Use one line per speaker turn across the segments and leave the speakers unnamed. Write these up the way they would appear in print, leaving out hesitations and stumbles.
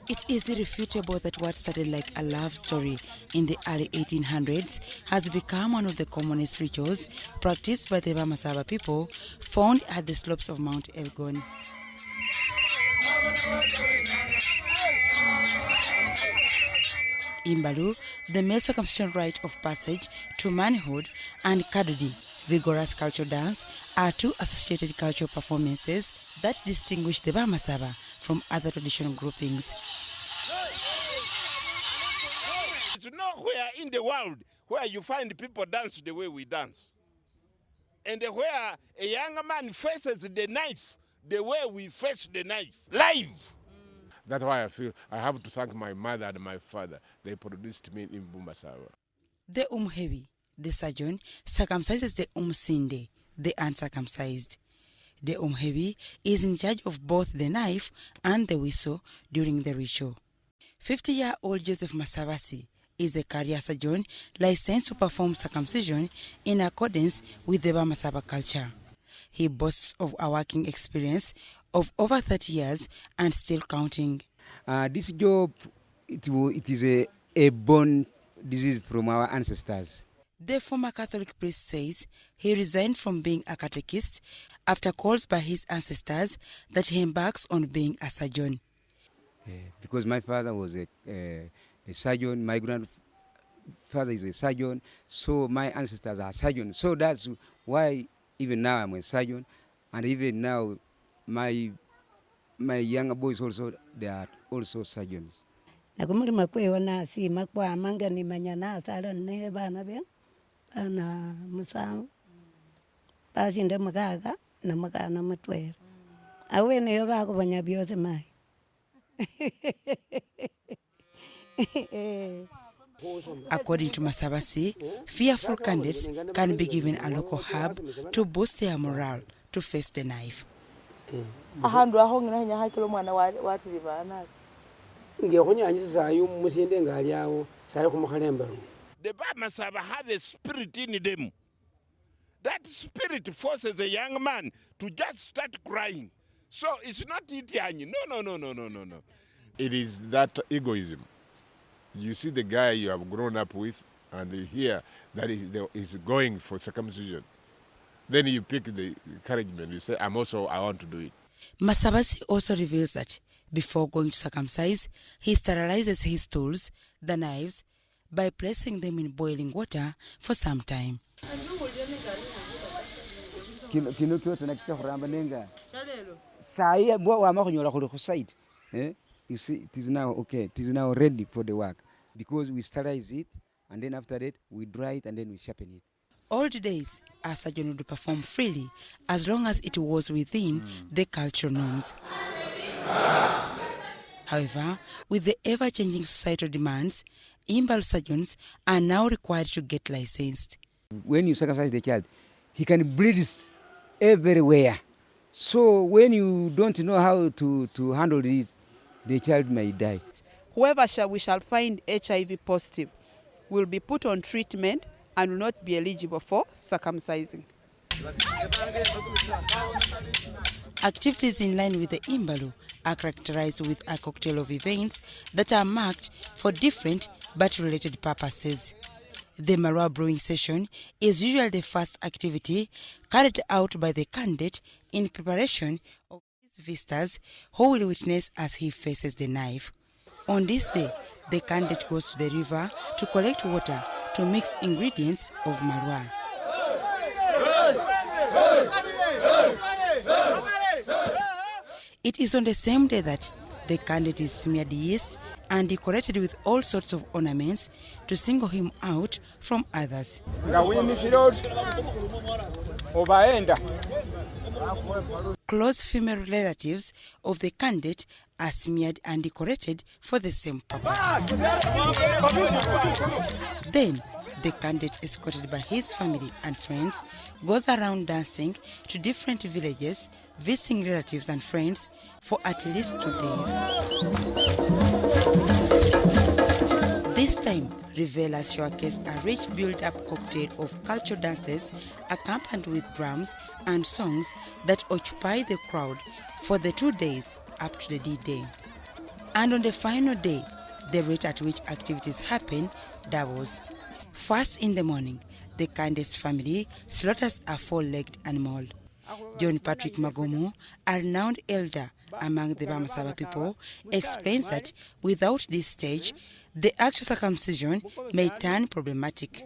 It is irrefutable that what started like a love story in the early 1800s has become one of the commonest rituals practiced by the Lumasaba people found at the slopes of Mount Elgon. Imbalu, the male circumcision rite of passage to manhood, and Kadudi, vigorous cultural dance, are two associated cultural performances that distinguish the Lumasaba from other traditional groupings.
It's nowhere in the world where you find people dance the way we dance. And where a young man faces the knife the way we face the knife, live. That's why I feel I have to thank my mother and my father. They produced me in Lumasaba.
The Umhevi, the surgeon, circumcises the Umsinde, the uncircumcised. The Umhevi is in charge of both the knife and the whistle during the ritual. 50-year-old Joseph Masabasi is a career surgeon licensed to perform circumcision in accordance with the Lumasaba culture. He boasts of a working experience of over 30 years and still counting.
This job, it is a born disease from our ancestors.
The former Catholic priest says he resigned from being a catechist after calls by his ancestors that he embarks on being a surgeon.
Because my father was a surgeon, my grandfather is a surgeon, so my ancestors are surgeons. So that's why even now I'm a surgeon, and even now my younger boys also, they are also surgeons.
According to Masabasi, fearful candidates can be given a local herb to boost their morale to face the knife.
The
Lumasaba has a spirit in them. That spirit forces a young man to just start crying. So it's not Itiani. No. It is that egoism. You see the guy you have grown up with, and you hear that he's going for circumcision. Then you pick the encouragement. You say, I want to do it.
Masabasi also reveals that before going to circumcise, he sterilizes his tools, the knives, by placing them in boiling water for some time.
You see, it is now okay. It is now ready for the work because we sterilize it, and then after that we dry it and then we sharpen it.
Old days, a surgeon would perform freely as long as it was within the cultural norms. However, with the ever-changing societal demands, Imbalu surgeons are now required to get licensed.
When you circumcise the child, he can bleed everywhere. So when you don't know how to handle it, the child may die.
Whoever we shall find HIV positive will be put on treatment and will not be eligible for circumcising.
Activities in line with the Imbalu are characterized with a cocktail of events that are marked for different but related purposes. The Marua brewing session is usually the first activity carried out by the candidate in preparation of his visitors who will witness as he faces the knife. On this day, the candidate goes to the river to collect water to mix ingredients of Marua. It is on the same day that the candidate is smeared yeast and decorated with all sorts of ornaments to single him out from others. Close female relatives of the candidate are smeared and decorated for the same purpose. Then, the candidate, escorted by his family and friends, goes around dancing to different villages, visiting relatives and friends for at least 2 days. This time, revelers showcase a rich build-up cocktail of cultural dances accompanied with drums and songs that occupy the crowd for the 2 days up to the D-Day. And on the final day, the rate at which activities happen doubles. First in the morning, the Candace family slaughters a 4-legged animal. John Patrick Magomo, a renowned elder among the Lumasaba people, explains that without this stage, the actual circumcision may turn problematic.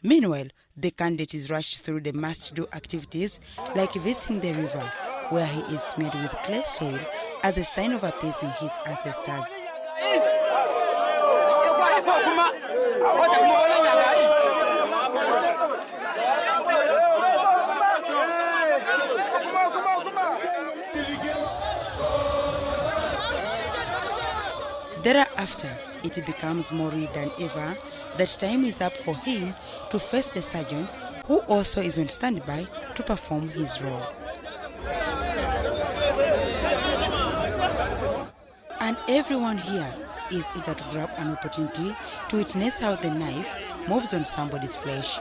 Meanwhile, the candidate is rushed through the must-do activities like visiting the river, where he is smeared with clay soil as a sign of appeasing his ancestors. Thereafter, it becomes more real than ever that time is up for him to face the surgeon, who also is on standby to perform his role. And everyone here is eager to grab an opportunity to witness how the knife moves on somebody's flesh.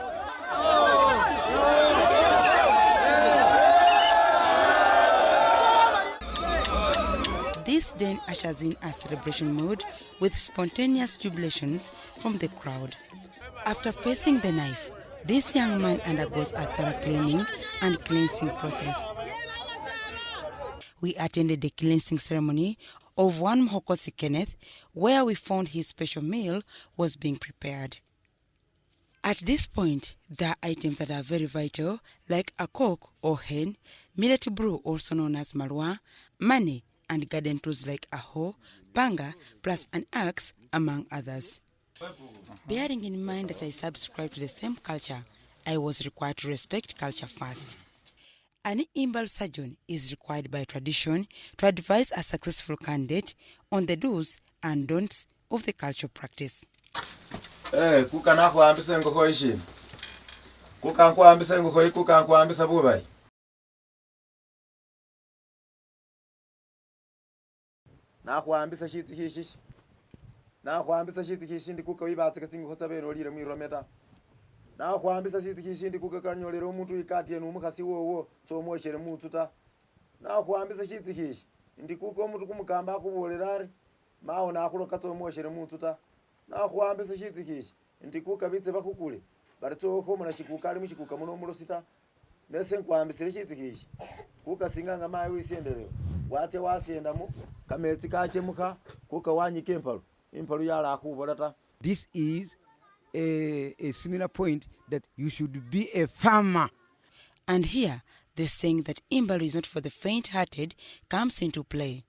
This then ushers in a celebration mood with spontaneous jubilations from the crowd. After facing the knife, this young man undergoes a thorough cleaning and cleansing process. We attended the cleansing ceremony of one Mhokosi Kenneth, where we found his special meal was being prepared. At this point, there are items that are very vital, like a cock or hen, millet brew, also known as marwa, money, and garden tools like a hoe, panga, plus an axe, among others. Bearing in mind that I subscribe to the same culture, I was required to respect culture first. An Imbalu surgeon is required by tradition to advise a successful candidate on the do's and don'ts of the cultural practice.
Kukankuambisa ngoko ishini. Kukankuambisa ngoko kukankuambisa bubai. Nakuambisa shiti hishishi. Nakuambisa shiti hishindi kuka wibatse kasingo hotsabero lire mwirometa. Nakuambisa shiti hishindi kuka kanyolero omuntu ikati yenu mukasi wowo tsomoshere mutsuta. Nakuambisa shiti hishi. Ndi kuka omuntu kumukamba akubolerare. Mao nakuloka tsomoshere mutsuta. Nakuambisa shiti hishi. Ndi kuka bitse bakukule. Baritso muna shikuka ali mushikuka muno mulosita. Nese nkwambisa shiti hishi. Kuka singanga mai wisendelewa. Wate wasiendamo kametsi kachemuka kuka wanyike impalu yala akubolata.
This is a similar point that you should be a farmer.
And here, the saying that Imbalu is not for the faint-hearted comes into play.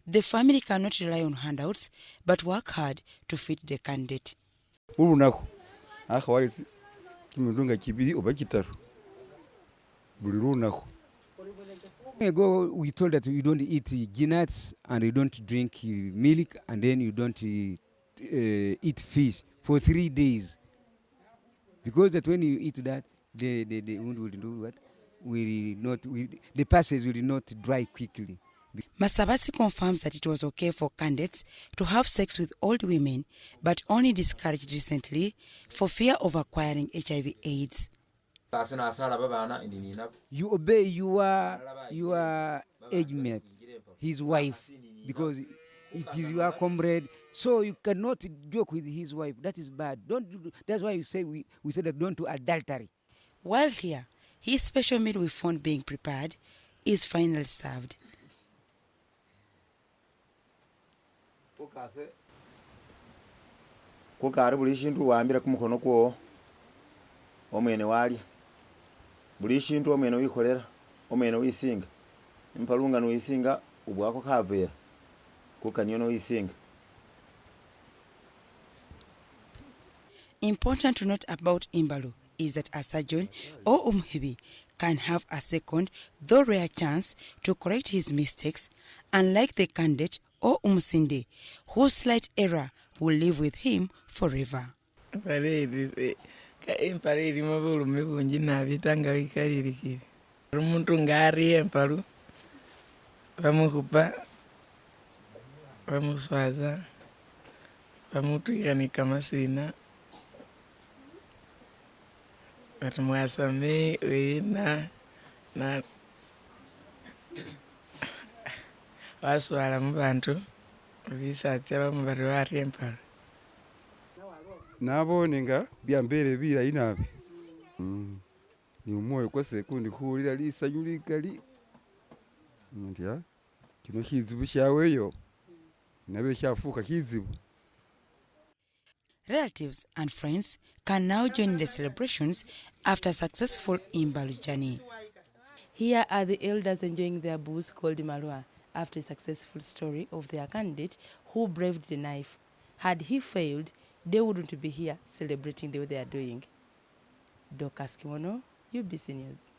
The family cannot rely on handouts, but work hard to feed the candidate.
Urunako akhawalisi kimundunga kibiri oba kitaru buli runako.
Ago we told that you don't eat nuts and you don't drink milk and then you don't eat fish for 3 days, because that when you eat that the wound will do what? The passage will not dry quickly.
Masabasi confirms that it was okay for candidates to have sex with old women, but only discouraged recently for fear of acquiring HIV/AIDS.
You obey your age mate, his wife, because it is your comrade. So you cannot joke with his wife. That is bad. Don't do. That's why you say we say that don't do adultery.
While here, his special meal we found being prepared is finally served.
Kukari buli shintu wambira kumukono kwo omwene wali. Buli shintu omwene wikolera omwene wisinga. Impalunga no wisinga ubwako kavera. Kukanyo no wisinga.
Important to note about Imbalu is that a surgeon or umhibi can have a second, though rare, chance to correct his mistakes, unlike the candidate or umsinde, whose slight error will live with him forever.
empala erimu obulumi bungi nabita nga bikalirikire. Omuntu ng'ari empalu bamukupa bamuswaza bamutwikanika masina bati mwasame wena na waswala mu bantu bisatya bamu bati wari empalu.
nabone nga byambere bilayi nabi ni umwoyo kwase kundi kuwulira lisanyu likali ndya kino kizibu kyaweyo nabe kyafuuka kizibu.
Relatives and friends can now join the celebrations after a successful Imbalu journey. Here are the elders enjoying their booze called Malwa after a successful story of their candidate who braved the knife. Had he failed, they wouldn't be here celebrating the way they are doing. Dorcas Kimono, UBC News.